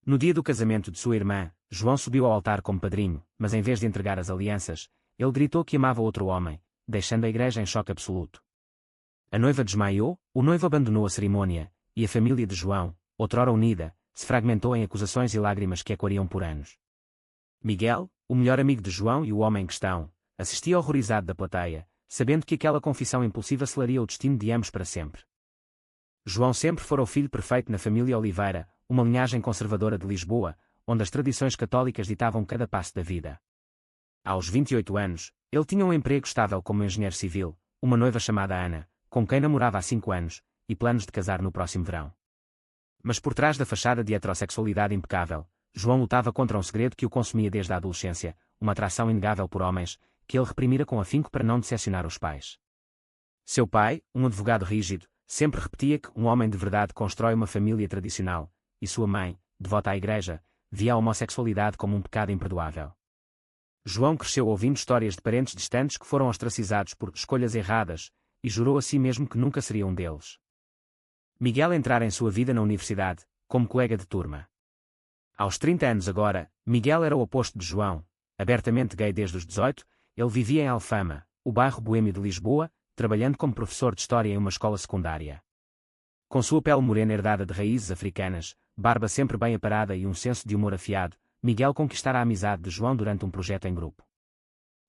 No dia do casamento de sua irmã, João subiu ao altar como padrinho, mas em vez de entregar as alianças, ele gritou que amava outro homem, deixando a igreja em choque absoluto. A noiva desmaiou, o noivo abandonou a cerimônia, e a família de João, outrora unida, se fragmentou em acusações e lágrimas que ecoariam por anos. Miguel, o melhor amigo de João e o homem em questão, assistia horrorizado da plateia, sabendo que aquela confissão impulsiva selaria o destino de ambos para sempre. João sempre fora o filho perfeito na família Oliveira, uma linhagem conservadora de Lisboa, onde as tradições católicas ditavam cada passo da vida. Aos 28 anos, ele tinha um emprego estável como engenheiro civil, uma noiva chamada Ana, com quem namorava há 5 anos, e planos de casar no próximo verão. Mas por trás da fachada de heterossexualidade impecável, João lutava contra um segredo que o consumia desde a adolescência, uma atração inegável por homens, que ele reprimira com afinco para não decepcionar os pais. Seu pai, um advogado rígido, sempre repetia que um homem de verdade constrói uma família tradicional, e sua mãe, devota à igreja, via a homossexualidade como um pecado imperdoável. João cresceu ouvindo histórias de parentes distantes que foram ostracizados por escolhas erradas, e jurou a si mesmo que nunca seria um deles. Miguel entrara em sua vida na universidade, como colega de turma. Aos 30 anos agora, Miguel era o oposto de João, abertamente gay desde os 18, ele vivia em Alfama, o bairro boêmio de Lisboa, trabalhando como professor de história em uma escola secundária. Com sua pele morena herdada de raízes africanas, barba sempre bem aparada e um senso de humor afiado, Miguel conquistara a amizade de João durante um projeto em grupo.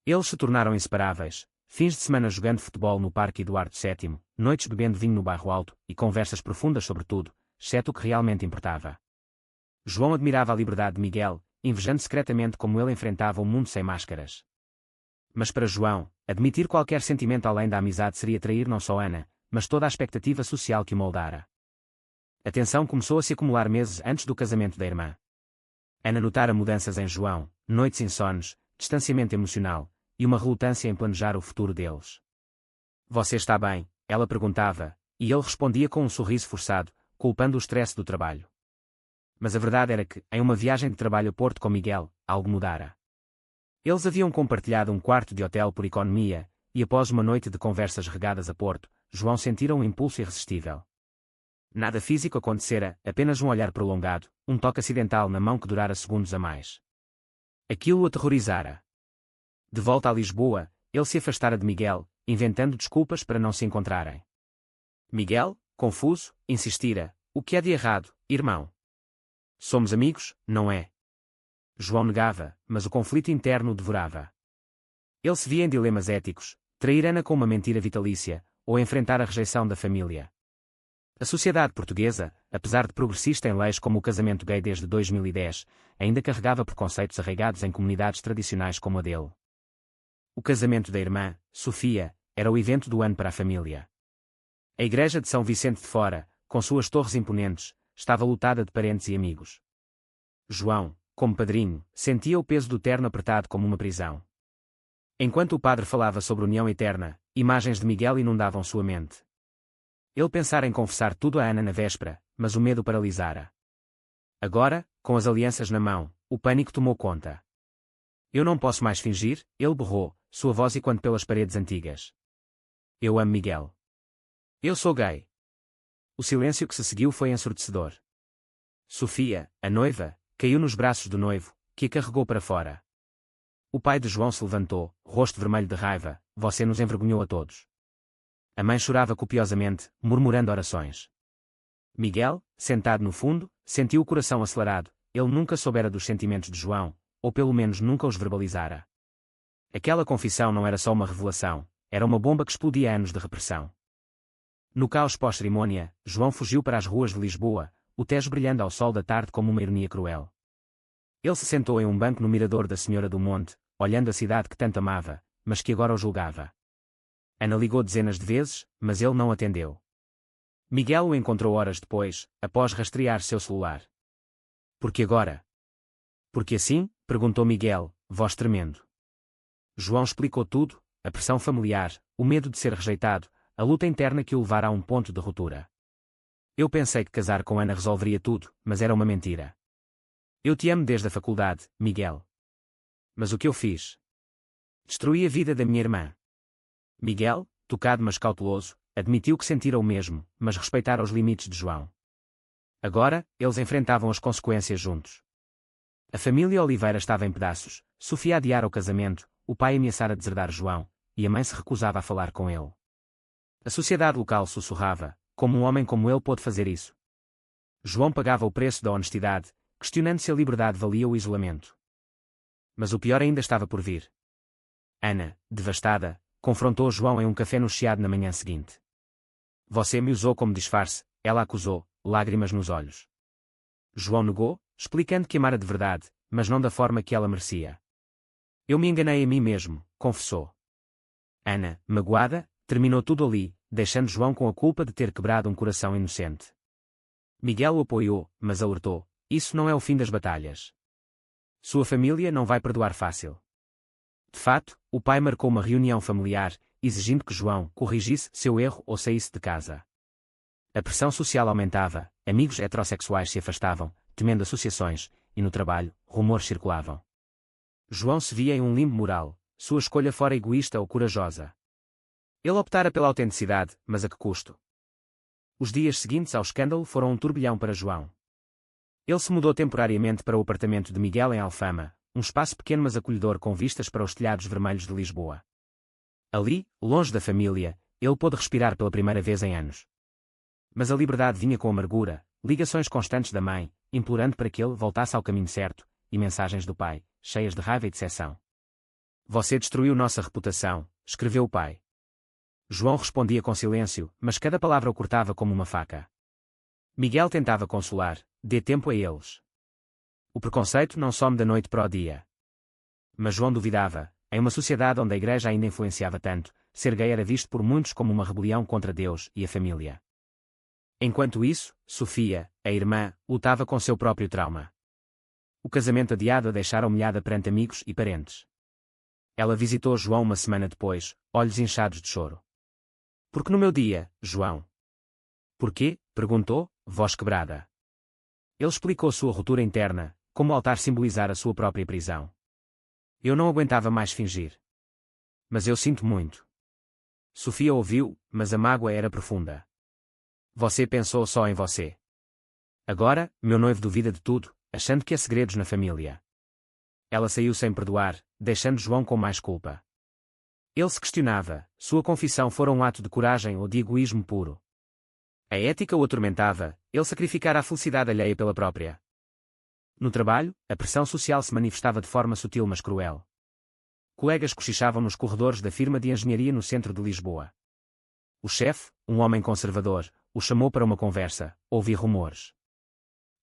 Eles se tornaram inseparáveis, fins de semana jogando futebol no Parque Eduardo VII, noites bebendo vinho no Bairro Alto e conversas profundas sobre tudo, exceto o que realmente importava. João admirava a liberdade de Miguel, invejando secretamente como ele enfrentava o mundo sem máscaras. Mas para João, admitir qualquer sentimento além da amizade seria trair não só Ana, mas toda a expectativa social que o moldara. A tensão começou a se acumular meses antes do casamento da irmã. Ana notara mudanças em João, noites insones, distanciamento emocional, e uma relutância em planejar o futuro deles. Você está bem? Ela perguntava, e ele respondia com um sorriso forçado, culpando o estresse do trabalho. Mas a verdade era que, em uma viagem de trabalho a Porto com Miguel, algo mudara. Eles haviam compartilhado um quarto de hotel por economia, e após uma noite de conversas regadas a Porto, João sentira um impulso irresistível. Nada físico acontecera, apenas um olhar prolongado, um toque acidental na mão que durara segundos a mais. Aquilo o aterrorizara. De volta a Lisboa, ele se afastara de Miguel, inventando desculpas para não se encontrarem. Miguel, confuso, insistira: "O que é de errado, irmão? Somos amigos, não é?" João negava, mas o conflito interno o devorava. Ele se via em dilemas éticos: trair Ana com uma mentira vitalícia, ou enfrentar a rejeição da família. A sociedade portuguesa, apesar de progressista em leis como o casamento gay desde 2010, ainda carregava preconceitos arraigados em comunidades tradicionais como a dele. O casamento da irmã, Sofia, era o evento do ano para a família. A igreja de São Vicente de Fora, com suas torres imponentes, estava lotada de parentes e amigos. João, como padrinho, sentia o peso do terno apertado como uma prisão. Enquanto o padre falava sobre união eterna, imagens de Miguel inundavam sua mente. Ele pensara em confessar tudo a Ana na véspera, mas o medo paralisara. Agora, com as alianças na mão, o pânico tomou conta. "Eu não posso mais fingir", ele berrou, sua voz ecoando pelas paredes antigas. "Eu amo Miguel. Eu sou gay." O silêncio que se seguiu foi ensurdecedor. Sofia, a noiva, caiu nos braços do noivo, que a carregou para fora. O pai de João se levantou, rosto vermelho de raiva: "Você nos envergonhou a todos." A mãe chorava copiosamente, murmurando orações. Miguel, sentado no fundo, sentiu o coração acelerado. Ele nunca soubera dos sentimentos de João, ou pelo menos nunca os verbalizara. Aquela confissão não era só uma revelação, era uma bomba que explodia anos de repressão. No caos pós-cerimônia, João fugiu para as ruas de Lisboa, o Tejo brilhando ao sol da tarde como uma ironia cruel. Ele se sentou em um banco no mirador da Senhora do Monte, olhando a cidade que tanto amava, mas que agora o julgava. Ana ligou dezenas de vezes, mas ele não atendeu. Miguel o encontrou horas depois, após rastrear seu celular. "Por que agora?" "Porque assim?", perguntou Miguel, voz tremendo. João explicou tudo: a pressão familiar, o medo de ser rejeitado, a luta interna que o levara a um ponto de ruptura. "Eu pensei que casar com Ana resolveria tudo, mas era uma mentira. Eu te amo desde a faculdade, Miguel. Mas o que eu fiz? Destruí a vida da minha irmã." Miguel, tocado mas cauteloso, admitiu que sentira o mesmo, mas respeitara os limites de João. Agora, eles enfrentavam as consequências juntos. A família Oliveira estava em pedaços, Sofia adiara o casamento, o pai ameaçara deserdar João, e a mãe se recusava a falar com ele. A sociedade local sussurrava: como um homem como ele pôde fazer isso? João pagava o preço da honestidade, questionando se a liberdade valia o isolamento. Mas o pior ainda estava por vir. Ana, devastada, confrontou João em um café no Chiado na manhã seguinte. Você me usou como disfarce, ela acusou, lágrimas nos olhos. João negou, explicando que amara de verdade, mas não da forma que ela merecia. Eu me enganei a mim mesmo, confessou. Ana, magoada, terminou tudo ali, deixando João com a culpa de ter quebrado um coração inocente. Miguel o apoiou, mas alertou: isso não é o fim das batalhas. Sua família não vai perdoar fácil. De fato, o pai marcou uma reunião familiar, exigindo que João corrigisse seu erro ou saísse de casa. A pressão social aumentava, amigos heterossexuais se afastavam, temendo associações, e no trabalho, rumores circulavam. João se via em um limbo moral, sua escolha fora egoísta ou corajosa. Ele optara pela autenticidade, mas a que custo? Os dias seguintes ao escândalo foram um turbilhão para João. Ele se mudou temporariamente para o apartamento de Miguel em Alfama, um espaço pequeno mas acolhedor com vistas para os telhados vermelhos de Lisboa. Ali, longe da família, ele pôde respirar pela primeira vez em anos. Mas a liberdade vinha com amargura, ligações constantes da mãe, implorando para que ele voltasse ao caminho certo, e mensagens do pai, cheias de raiva e decepção. Você destruiu nossa reputação, escreveu o pai. João respondia com silêncio, mas cada palavra o cortava como uma faca. Miguel tentava consolar: dê tempo a eles. O preconceito não some da noite para o dia. Mas João duvidava: em uma sociedade onde a igreja ainda influenciava tanto, ser gay era visto por muitos como uma rebelião contra Deus e a família. Enquanto isso, Sofia, a irmã, lutava com seu próprio trauma. O casamento adiado a deixara humilhada perante amigos e parentes. Ela visitou João uma semana depois, olhos inchados de choro. Porque no meu dia, João? Porquê? Perguntou, voz quebrada. Ele explicou sua ruptura interna, como o altar simbolizara sua própria prisão. Eu não aguentava mais fingir. Mas eu sinto muito. Sofia ouviu, mas a mágoa era profunda. Você pensou só em você. Agora, meu noivo duvida de tudo, achando que há segredos na família. Ela saiu sem perdoar, deixando João com mais culpa. Ele se questionava: sua confissão fora um ato de coragem ou de egoísmo puro? A ética o atormentava, ele sacrificara a felicidade alheia pela própria. No trabalho, a pressão social se manifestava de forma sutil mas cruel. Colegas cochichavam nos corredores da firma de engenharia no centro de Lisboa. O chefe, um homem conservador, o chamou para uma conversa: ouvi rumores.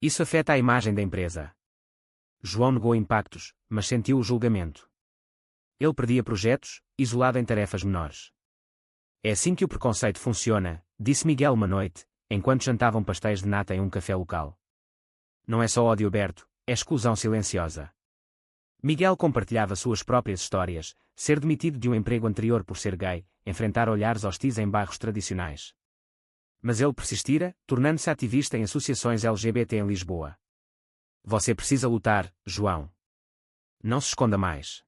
Isso afeta a imagem da empresa. João negou impactos, mas sentiu o julgamento. Ele perdia projetos, isolado em tarefas menores. É assim que o preconceito funciona, disse Miguel uma noite, enquanto jantavam pastéis de nata em um café local. Não é só ódio aberto, é exclusão silenciosa. Miguel compartilhava suas próprias histórias: ser demitido de um emprego anterior por ser gay, enfrentar olhares hostis em bairros tradicionais. Mas ele persistira, tornando-se ativista em associações LGBT em Lisboa. Você precisa lutar, João. Não se esconda mais.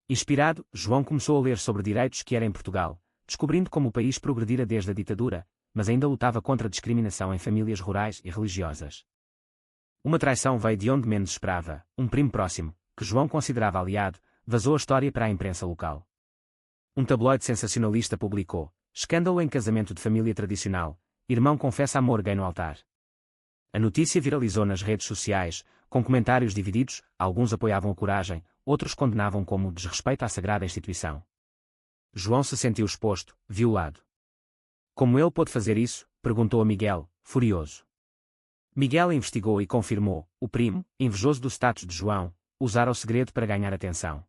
Inspirado, João começou a ler sobre direitos que era em Portugal, descobrindo como o país progredira desde a ditadura, mas ainda lutava contra a discriminação em famílias rurais e religiosas. Uma traição veio de onde menos esperava: um primo próximo, que João considerava aliado, vazou a história para a imprensa local. Um tabloide sensacionalista publicou: escândalo em casamento de família tradicional, irmão confessa amor gay no altar. A notícia viralizou nas redes sociais, com comentários divididos: alguns apoiavam a coragem, outros condenavam como desrespeito à sagrada instituição. João se sentiu exposto, violado. Como ele pôde fazer isso? Perguntou a Miguel, furioso. Miguel investigou e confirmou: o primo, invejoso do status de João, usara o segredo para ganhar atenção.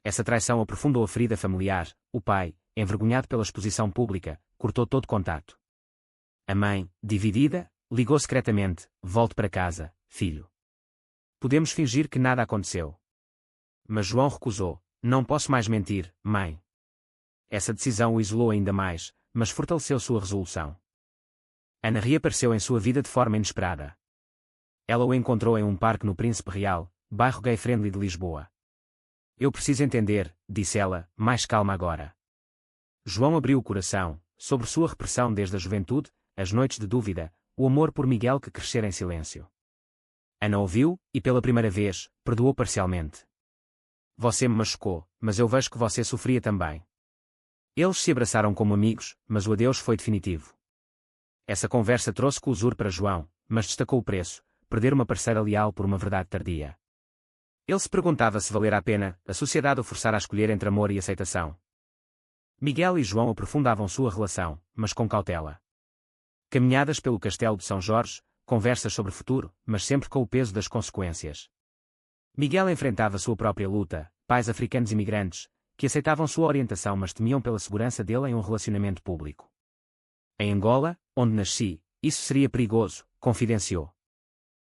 Essa traição aprofundou a ferida familiar. O pai, envergonhado pela exposição pública, cortou todo contato. A mãe, dividida, ligou secretamente: volte para casa, filho. Podemos fingir que nada aconteceu. Mas João recusou: não posso mais mentir, mãe. Essa decisão o isolou ainda mais, mas fortaleceu sua resolução. Ana reapareceu em sua vida de forma inesperada. Ela o encontrou em um parque no Príncipe Real, bairro gay-friendly de Lisboa. Eu preciso entender, disse ela, mais calma agora. João abriu o coração, sobre sua repressão desde a juventude, as noites de dúvida, o amor por Miguel que crescera em silêncio. Ana ouviu, e pela primeira vez, perdoou parcialmente. Você me machucou, mas eu vejo que você sofria também. Eles se abraçaram como amigos, mas o adeus foi definitivo. Essa conversa trouxe cusur para João, mas destacou o preço, perder uma parceira leal por uma verdade tardia. Ele se perguntava se valera a pena a sociedade o forçar a escolher entre amor e aceitação. Miguel e João aprofundavam sua relação, mas com cautela. Caminhadas pelo castelo de São Jorge, conversas sobre o futuro, mas sempre com o peso das consequências. Miguel enfrentava sua própria luta, pais africanos imigrantes, que aceitavam sua orientação mas temiam pela segurança dele em um relacionamento público. Em Angola, onde nasci, isso seria perigoso, confidenciou.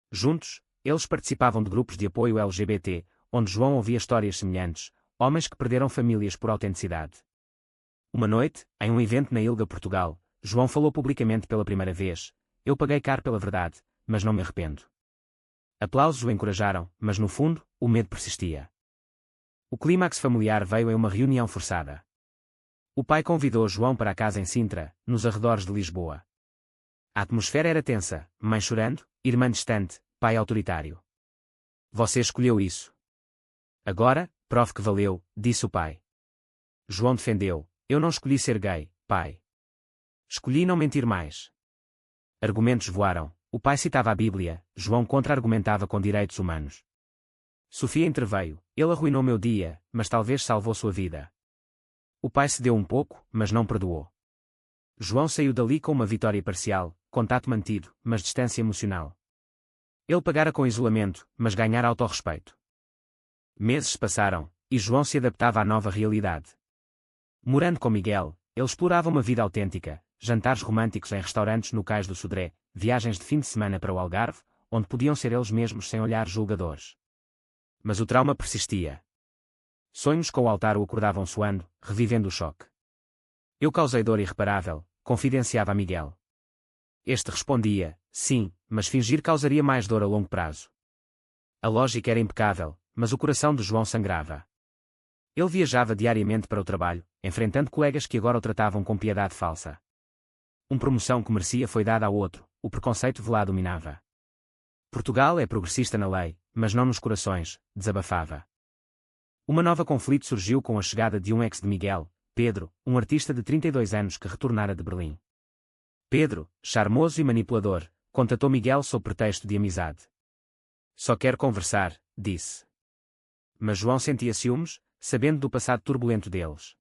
Juntos, eles participavam de grupos de apoio LGBT, onde João ouvia histórias semelhantes, homens que perderam famílias por autenticidade. Uma noite, em um evento na Ilha Portugal, João falou publicamente pela primeira vez: eu paguei caro pela verdade, mas não me arrependo. Aplausos o encorajaram, mas no fundo, o medo persistia. O clímax familiar veio em uma reunião forçada. O pai convidou João para a casa em Sintra, nos arredores de Lisboa. A atmosfera era tensa, mãe chorando, irmã distante, pai autoritário. Você escolheu isso. Agora, prove que valeu, disse o pai. João defendeu: eu não escolhi ser gay, pai. Escolhi não mentir mais. Argumentos voaram. O pai citava a Bíblia, João contra-argumentava com direitos humanos. Sofia interveio: ele arruinou meu dia, mas talvez salvou sua vida. O pai cedeu um pouco, mas não perdoou. João saiu dali com uma vitória parcial, contato mantido, mas distância emocional. Ele pagara com isolamento, mas ganhara autorrespeito. Meses se passaram, e João se adaptava à nova realidade. Morando com Miguel, ele explorava uma vida autêntica, jantares românticos em restaurantes no Cais do Sodré, viagens de fim de semana para o Algarve, onde podiam ser eles mesmos sem olhares julgadores. Mas o trauma persistia. Sonhos com o altar o acordavam suando, revivendo o choque. Eu causei dor irreparável, confidenciava a Miguel. Este respondia: sim, mas fingir causaria mais dor a longo prazo. A lógica era impecável, mas o coração de João sangrava. Ele viajava diariamente para o trabalho, enfrentando colegas que agora o tratavam com piedade falsa. Uma promoção que merecia foi dada ao outro, o preconceito velado dominava. Portugal é progressista na lei, mas não nos corações, desabafava. Uma nova conflito surgiu com a chegada de um ex de Miguel, Pedro, um artista de 32 anos que retornara de Berlim. Pedro, charmoso e manipulador, contatou Miguel sob pretexto de amizade. Só quero conversar, disse. Mas João sentia ciúmes, sabendo do passado turbulento deles.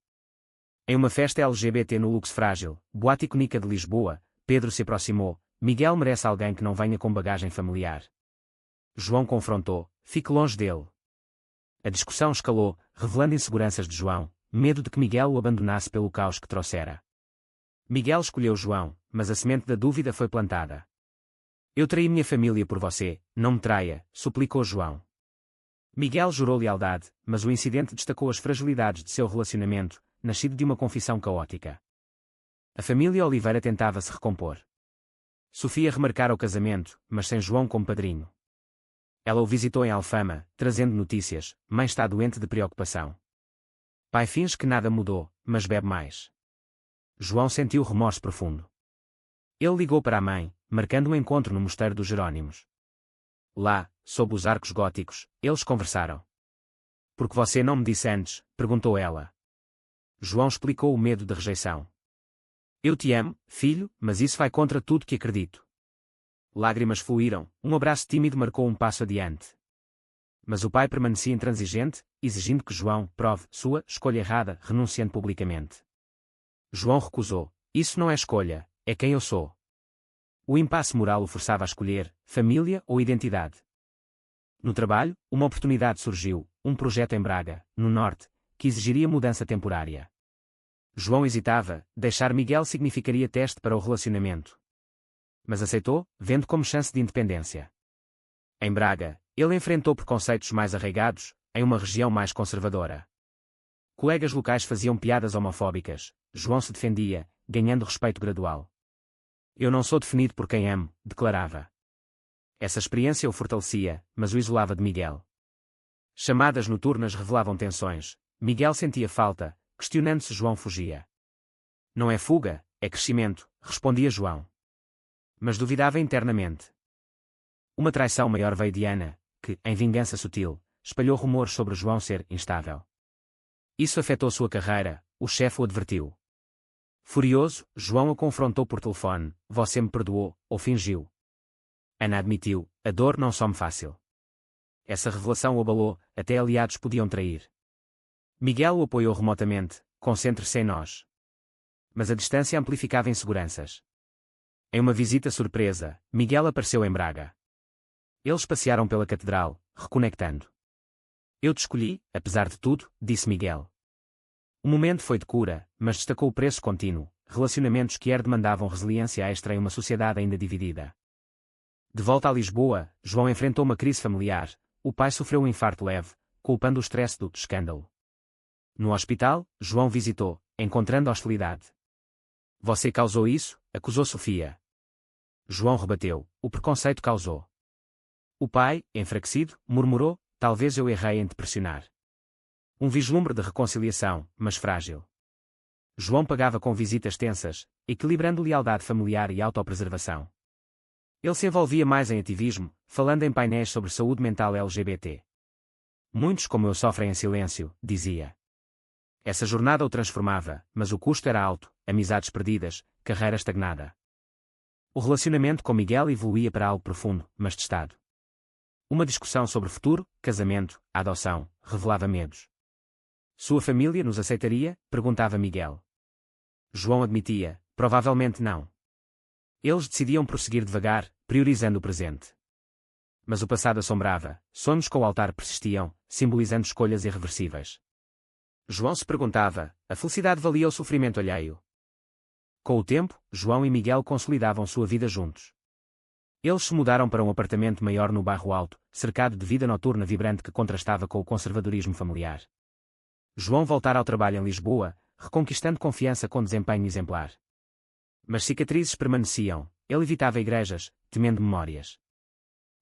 Em uma festa LGBT no Lux Frágil, boate icónica de Lisboa, Pedro se aproximou: Miguel merece alguém que não venha com bagagem familiar. João confrontou: fique longe dele. A discussão escalou, revelando inseguranças de João, medo de que Miguel o abandonasse pelo caos que trouxera. Miguel escolheu João, mas a semente da dúvida foi plantada. Eu traí minha família por você, não me traia, suplicou João. Miguel jurou lealdade, mas o incidente destacou as fragilidades de seu relacionamento, nascido de uma confissão caótica. A família Oliveira tentava se recompor. Sofia remarcara o casamento, mas sem João como padrinho. Ela o visitou em Alfama, trazendo notícias: mãe está doente de preocupação. Pai finge que nada mudou, mas bebe mais. João sentiu remorso profundo. Ele ligou para a mãe, marcando um encontro no mosteiro dos Jerônimos. Lá, sob os arcos góticos, eles conversaram. Por que você não me disse antes? Perguntou ela. João explicou o medo de rejeição. Eu te amo, filho, mas isso vai contra tudo que acredito. Lágrimas fluíram, um abraço tímido marcou um passo adiante. Mas o pai permanecia intransigente, exigindo que João prove sua escolha errada, renunciando publicamente. João recusou: isso não é escolha, é quem eu sou. O impasse moral o forçava a escolher, família ou identidade. No trabalho, uma oportunidade surgiu, um projeto em Braga, no norte, que exigiria mudança temporária. João hesitava, deixar Miguel significaria teste para o relacionamento. Mas aceitou, vendo como chance de independência. Em Braga, ele enfrentou preconceitos mais arraigados, em uma região mais conservadora. Colegas locais faziam piadas homofóbicas, João se defendia, ganhando respeito gradual. Eu não sou definido por quem amo, declarava. Essa experiência o fortalecia, mas o isolava de Miguel. Chamadas noturnas revelavam tensões, Miguel sentia falta, questionando se João fugia. Não é fuga, é crescimento, respondia João. mas duvidava internamente. Uma traição maior veio de Ana, que, em vingança sutil, espalhou rumores sobre João ser instável. Isso afetou sua carreira, o chefe o advertiu. Furioso, João o confrontou por telefone: "Você me perdoou, ou fingiu?" Ana admitiu: "A dor não some fácil." Essa revelação o abalou, até aliados podiam trair. Miguel o apoiou remotamente: "Concentre-se em nós." Mas a distância amplificava inseguranças. Em uma visita surpresa, Miguel apareceu em Braga. Eles passearam pela catedral, reconectando. "Eu te escolhi, apesar de tudo", disse Miguel. O momento foi de cura, mas destacou o preço contínuo, relacionamentos que demandavam resiliência extra em uma sociedade ainda dividida. De volta a Lisboa, João enfrentou uma crise familiar. O pai sofreu um infarto leve, culpando o estresse do escândalo. No hospital, João visitou, encontrando hostilidade. "Você causou isso?", acusou Sofia. João rebateu: "O preconceito causou." O pai, enfraquecido, murmurou: "Talvez eu errei em te pressionar." Um vislumbre de reconciliação, mas frágil. João pagava com visitas tensas, equilibrando lealdade familiar e autopreservação. Ele se envolvia mais em ativismo, falando em painéis sobre saúde mental LGBT. "Muitos como eu sofrem em silêncio", dizia. Essa jornada o transformava, mas o custo era alto: amizades perdidas, carreira estagnada. O relacionamento com Miguel evoluía para algo profundo, mas testado. Uma discussão sobre futuro, casamento, adoção, revelava medos. "Sua família nos aceitaria?", perguntava Miguel. João admitia: "Provavelmente não." Eles decidiam prosseguir devagar, priorizando o presente. Mas o passado assombrava, sonhos com o altar persistiam, simbolizando escolhas irreversíveis. João se perguntava: a felicidade valia o sofrimento alheio? Com o tempo, João e Miguel consolidavam sua vida juntos. Eles se mudaram para um apartamento maior no bairro Alto, cercado de vida noturna vibrante que contrastava com o conservadorismo familiar. João voltara ao trabalho em Lisboa, reconquistando confiança com desempenho exemplar. Mas cicatrizes permaneciam. Ele evitava igrejas, temendo memórias.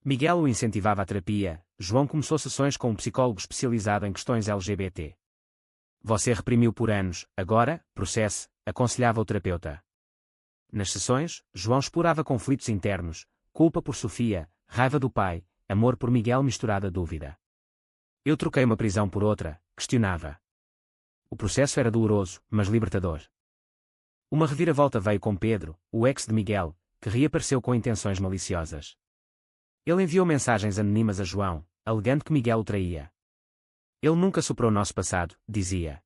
Miguel o incentivava à terapia. João começou sessões com um psicólogo especializado em questões LGBT. "Você reprimiu por anos, agora, processe", aconselhava o terapeuta. Nas sessões, João explorava conflitos internos: culpa por Sofia, raiva do pai, amor por Miguel misturado a dúvida. "Eu troquei uma prisão por outra", questionava. O processo era doloroso, mas libertador. Uma reviravolta veio com Pedro, o ex de Miguel, que reapareceu com intenções maliciosas. Ele enviou mensagens anônimas a João, alegando que Miguel o traía. "Ele nunca superou nosso passado", dizia.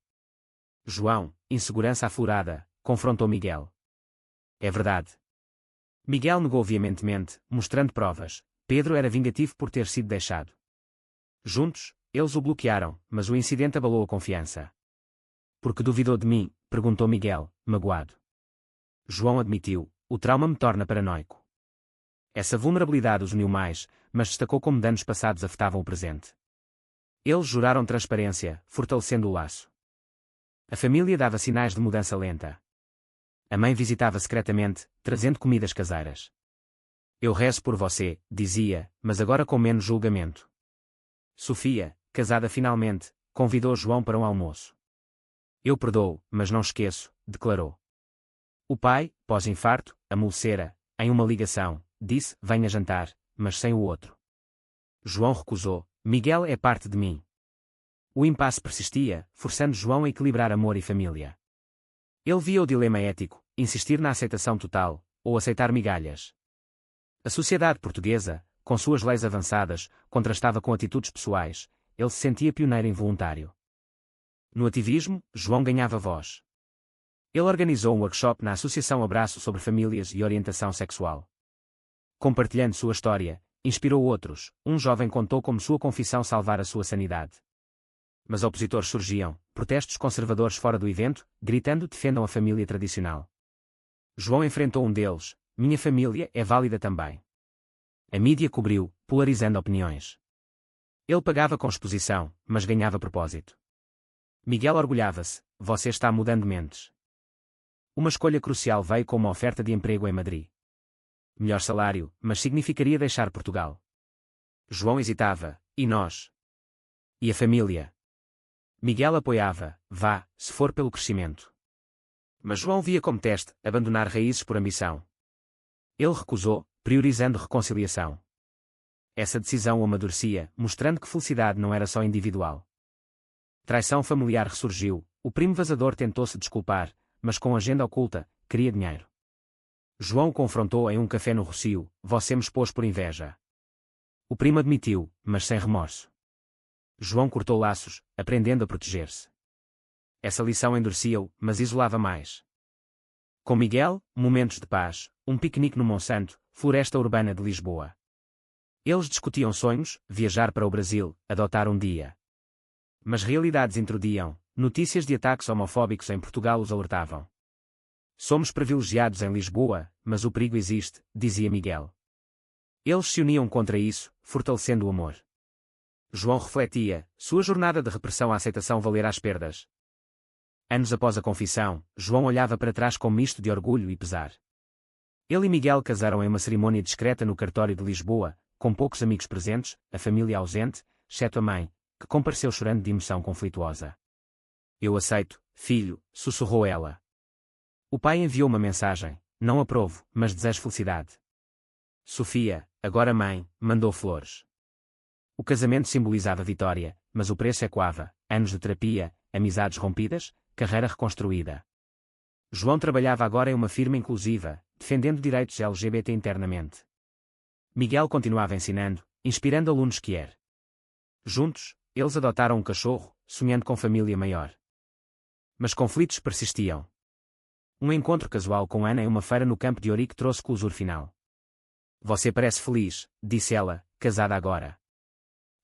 João, insegurança aflorada, confrontou Miguel. "É verdade." Miguel negou veementemente, mostrando provas. Pedro era vingativo por ter sido deixado. Juntos, eles o bloquearam, mas o incidente abalou a confiança. "Por que duvidou de mim?", perguntou Miguel, magoado. João admitiu: "O trauma me torna paranoico." Essa vulnerabilidade os uniu mais, mas destacou como danos passados afetavam o presente. Eles juraram transparência, fortalecendo o laço. A família dava sinais de mudança lenta. A mãe visitava secretamente, trazendo comidas caseiras. "Eu rezo por você", dizia, mas agora com menos julgamento. Sofia, casada finalmente, convidou João para um almoço. "Eu perdoo, mas não esqueço", declarou. O pai, pós-infarto, amolecera. Em uma ligação, disse: "Venha jantar", mas sem o outro. João recusou: "Miguel é parte de mim." O impasse persistia, forçando João a equilibrar amor e família. Ele via o dilema ético: insistir na aceitação total, ou aceitar migalhas. A sociedade portuguesa, com suas leis avançadas, contrastava com atitudes pessoais. Ele se sentia pioneiro involuntário. No ativismo, João ganhava voz. Ele organizou um workshop na Associação Abraço sobre famílias e orientação sexual. Compartilhando sua história, inspirou outros. Um jovem contou como sua confissão salvara sua sanidade. Mas opositores surgiam, protestos conservadores fora do evento, gritando: "Defendam a família tradicional." João enfrentou um deles: "Minha família é válida também." A mídia cobriu, polarizando opiniões. Ele pagava com exposição, mas ganhava propósito. Miguel orgulhava-se: "Você está mudando mentes." Uma escolha crucial veio com uma oferta de emprego em Madrid. Melhor salário, mas significaria deixar Portugal. João hesitava: "E nós? E a família?" Miguel apoiava: "Vá, se for pelo crescimento." Mas João via como teste abandonar raízes por ambição. Ele recusou, priorizando reconciliação. Essa decisão o amadurecia, mostrando que felicidade não era só individual. Traição familiar ressurgiu, o primo vazador tentou-se desculpar, mas com agenda oculta, queria dinheiro. João o confrontou em um café no Rocio, você me expôs por inveja. O primo admitiu, mas sem remorso. João cortou laços, aprendendo a proteger-se. Essa lição endurecia-o, mas isolava mais. Com Miguel, momentos de paz, um piquenique no Monsanto, floresta urbana de Lisboa. Eles discutiam sonhos, viajar para o Brasil, adotar um dia. Mas realidades intrudiam, notícias de ataques homofóbicos em Portugal os alertavam. Somos privilegiados em Lisboa, mas o perigo existe, dizia Miguel. Eles se uniam contra isso, fortalecendo o amor. João refletia, sua jornada de repressão à aceitação valer as perdas. Anos após a confissão, João olhava para trás com misto de orgulho e pesar. Ele e Miguel casaram em uma cerimônia discreta no cartório de Lisboa, com poucos amigos presentes, a família ausente, exceto a mãe, que compareceu chorando de emoção conflituosa. Eu aceito, filho, sussurrou ela. O pai enviou uma mensagem, não aprovo, mas desejo felicidade. Sofia, agora mãe, mandou flores. O casamento simbolizava vitória, mas o preço ecoava, anos de terapia, amizades rompidas, carreira reconstruída. João trabalhava agora em uma firma inclusiva, defendendo direitos LGBT internamente. Miguel continuava ensinando, inspirando alunos que era. Juntos, eles adotaram um cachorro, sonhando com família maior. Mas conflitos persistiam. Um encontro casual com Ana em uma feira no Campo de Ourique trouxe closure final. Você parece feliz, disse ela, casada agora.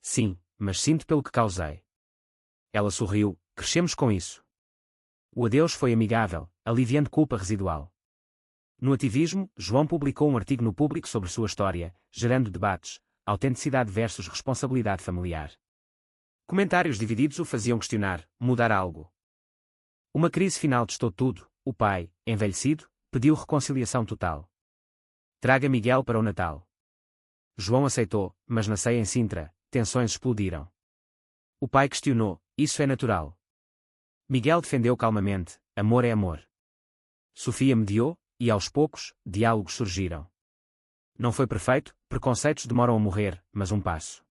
Sim, mas sinto pelo que causei. Ela sorriu, crescemos com isso. O adeus foi amigável, aliviando culpa residual. No ativismo, João publicou um artigo no Público sobre sua história, gerando debates, autenticidade versus responsabilidade familiar. Comentários divididos o faziam questionar, mudar algo. Uma crise final testou tudo, o pai, envelhecido, pediu reconciliação total. Traga Miguel para o Natal. João aceitou, mas na ceia em Sintra, tensões explodiram. O pai questionou, isso é natural. Miguel defendeu calmamente, amor é amor. Sofia mediou, e aos poucos, diálogos surgiram. Não foi perfeito, preconceitos demoram a morrer, mas um passo.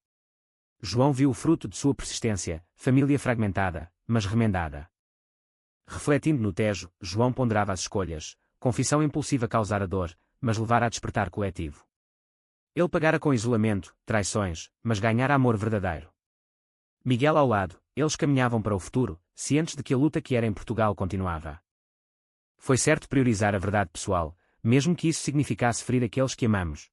João viu o fruto de sua persistência, família fragmentada, mas remendada. Refletindo no Tejo, João ponderava as escolhas, confissão impulsiva causara dor, mas levara a despertar coletivo. Ele pagara com isolamento, traições, mas ganhara amor verdadeiro. Miguel ao lado, eles caminhavam para o futuro, cientes de que a luta que era em Portugal continuava. Foi certo priorizar a verdade pessoal, mesmo que isso significasse ferir aqueles que amamos.